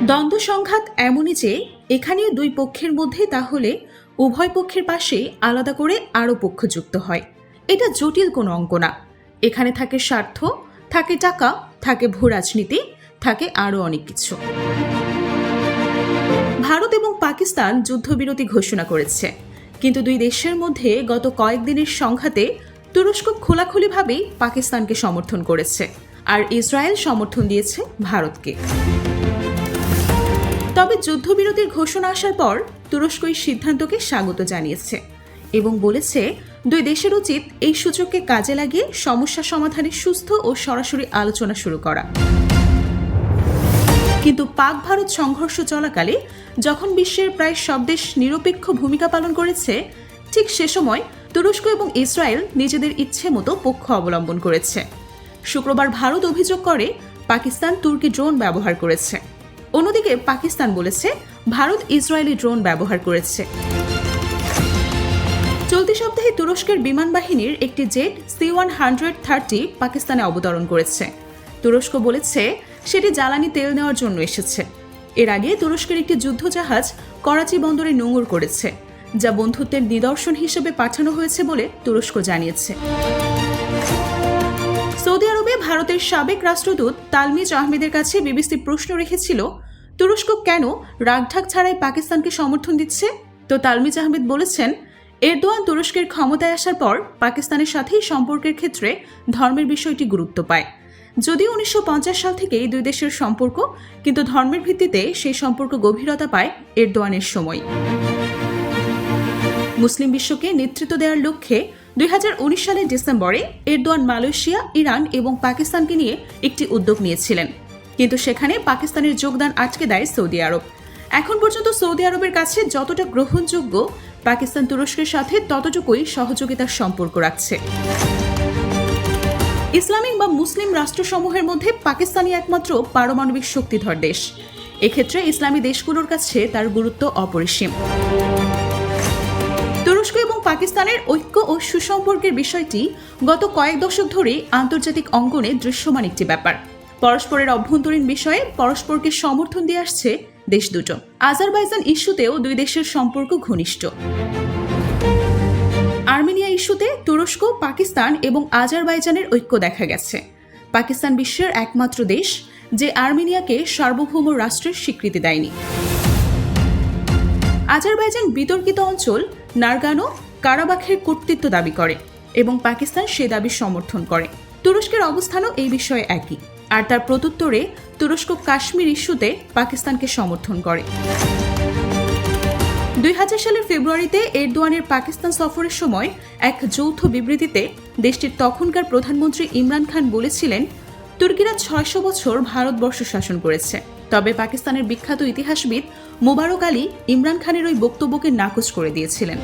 দ্বন্দ্ব সংঘাত এমনই যে এখানে দুই পক্ষের মধ্যে তাহলে উভয় পক্ষের পাশে আলাদা করে আরও পক্ষ যুক্ত হয়। এটা জটিল কোনো অঙ্ক না। এখানে থাকে স্বার্থ, থাকে টাকা, থাকে ভূ রাজনীতি, থাকে আরও অনেক কিছু। ভারত এবং পাকিস্তান যুদ্ধবিরতি ঘোষণা করেছে, কিন্তু দুই দেশের মধ্যে গত কয়েকদিনের সংঘাতে তুরস্ক খোলাখুলিভাবেই পাকিস্তানকে সমর্থন করেছে, আর ইসরায়েল সমর্থন দিয়েছে ভারতকে। তবে যুদ্ধবিরতির ঘোষণা আসার পর তুরস্ক এই সিদ্ধান্তকে স্বাগত জানিয়েছে এবং বলেছে দুই দেশের উচিত এই সুযোগকে কাজে লাগিয়ে সমস্যা সমাধানে সুস্থ ও সরাসরি আলোচনা শুরু করা। কিন্তু পাক ভারত সংঘর্ষ চলাকালে যখন বিশ্বের প্রায় সব দেশ নিরপেক্ষ ভূমিকা পালন করেছে, ঠিক সে সময় তুরস্ক এবং ইসরায়েল নিজেদের ইচ্ছে মতো পক্ষ অবলম্বন করেছে। শুক্রবার ভারত অভিযোগ করে পাকিস্তান তুর্কি ড্রোন ব্যবহার করেছে। অন্যদিকে পাকিস্তান বলেছে ভারত ইসরায়েলি ড্রোন ব্যবহার করেছে। চলতি সপ্তাহে তুরস্কের বিমান বাহিনীর একটি জেট C-130 পাকিস্তানে অবতরণ করেছে। তুরস্ক বলেছে সেটি জ্বালানি তেল নেওয়ার জন্য এসেছে। এর আগে তুরস্কের একটি যুদ্ধজাহাজ করাচি বন্দরে নোঙর করেছে, যা বন্ধুত্বের নিদর্শন হিসেবে পাঠানো হয়েছে বলে তুরস্ক জানিয়েছে। সৌদি আরবে ভারতের সাবেক রাষ্ট্রদূত তালমিজ আহমেদের কাছে বিবিসি প্রশ্ন রেখেছিল, তুরস্ক কেন রাগঢাক ছাড়াই পাকিস্তানকে সমর্থন দিচ্ছে? তো তালমিজ আহমেদ বলেছেন, এরদোয়ান তুরস্কের ক্ষমতায় আসার পর পাকিস্তানের সাথেই সম্পর্কের ক্ষেত্রে ধর্মের বিষয়টি গুরুত্ব পায়। যদিও 1950 সাল থেকেই দুই দেশের সম্পর্ক, কিন্তু ধর্মের ভিত্তিতে সেই সম্পর্ক গভীরতা পায় এরদোয়ানের সময়। মুসলিম বিশ্বকে নেতৃত্ব দেওয়ার লক্ষ্যে 2019 সালের ডিসেম্বরে এরদোয়ান মালয়েশিয়া, ইরান এবং পাকিস্তানকে নিয়ে একটি উদ্যোগ নিয়েছিলেন, কিন্তু সেখানে পাকিস্তানের যোগদান আটকে দেয় সৌদি আরব। এখন পর্যন্ত সৌদি আরবের কাছে যতটা গ্রহণযোগ্য, পাকিস্তান তুরস্কের সাথে ততটুকুই সহযোগিতার সম্পর্ক রাখছে। ইসলামিক বা মুসলিম রাষ্ট্রসমূহের মধ্যে পাকিস্তানই একমাত্র পারমাণবিক শক্তিধর দেশ। এক্ষেত্রে ইসলামী দেশগুলোর কাছে তার গুরুত্ব অপরিসীম। তুরস্ক এবং পাকিস্তানের ঐক্য ও সুসম্পর্কের বিষয়টি গত কয়েক দশক ধরেই আন্তর্জাতিক অঙ্গনে দৃশ্যমান একটি ব্যাপার। পরস্পরের অভ্যন্তরীণ বিষয়ে পরস্পরকে সমর্থন দিয়ে আসছে দেশ দুটো। আজারবাইজান ইস্যুতেও দুই দেশের সম্পর্ক ঘনিষ্ঠ। আর্মেনিয়া ইস্যুতে তুরস্ক, পাকিস্তান এবং আজারবাইজানের ঐক্য দেখা গেছে। পাকিস্তান বিশ্বের একমাত্র দেশ যে আর্মেনিয়াকে সার্বভৌম রাষ্ট্রের স্বীকৃতি দেয়নি। আজারবাইজান বিতর্কিত অঞ্চল নারগানো কারাবাখের কর্তৃত্ব দাবি করে এবং পাকিস্তান সে দাবি সমর্থন করে। তুরস্কের অবস্থানও এই বিষয়ে একই, আর তার প্রত্যুত্তরে তুরস্ক কাশ্মীর ইস্যুতে পাকিস্তানকে সমর্থন করে। 2000 সালের ফেব্রুয়ারিতে এরদোয়ানের পাকিস্তান সফরের সময় এক যৌথ বিবৃতিতে দেশটির তখনকার প্রধানমন্ত্রী ইমরান খান বলেছিলেন, তুর্কিরা 600 বছর ভারতবর্ষ শাসন করেছে। তবে পাকিস্তানের বিখ্যাত ইতিহাসবিদ মোবারক আলী ইমরান খানের ওই বক্তব্যকে নাকচ করে দিয়েছিলেন।